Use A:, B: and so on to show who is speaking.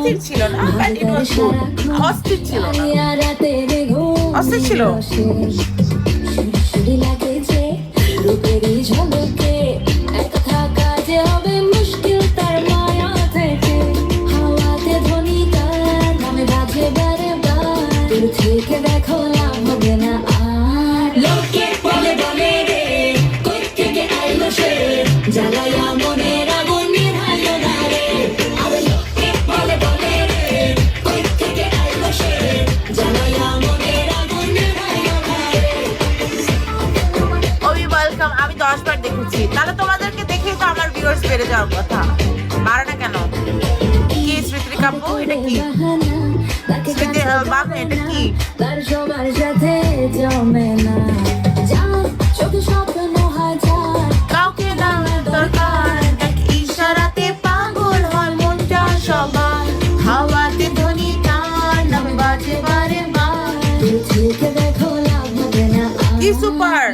A: অস্থির ছিল না, বাট ইট ওয়াজ গুড। অস্থির ছিল না, অস্থির ছিল।
B: দেখো লাভ হবে না আর লোকে বলে বলে রে কই থেকে আইলো সে জ্বালায়া মনের আগুন নিভাইলো না রে আর লোকে বলে বলে রে কই থেকে আইলো সে জ্বালায়া মনের আগুন নিভাইলো না রে।
A: ওই ওয়েলকাম, আমি 10 বার দেখেছি, তাহলে তোমাদেরকে দেখেই তো আমার ভিউয়ার্স বেড়ে যাওয়ার কথা। বাড়ে না কেন? কি স্মৃতি কাব্য, এটা কি স্মৃতি অ্যালবাম, এটা কি?
B: তার সবার সাথে জমে না যাও চোখে স্বপ্ন হাজার
A: কাউকে না দরকার, এক ইশারাতে পাগল হয় মনটা সবার। হাওয়াতে ধ্বনি তার নামে বাজে বারে বার।
B: থেকে দেখো লাভ হবে না
A: কি সুপার!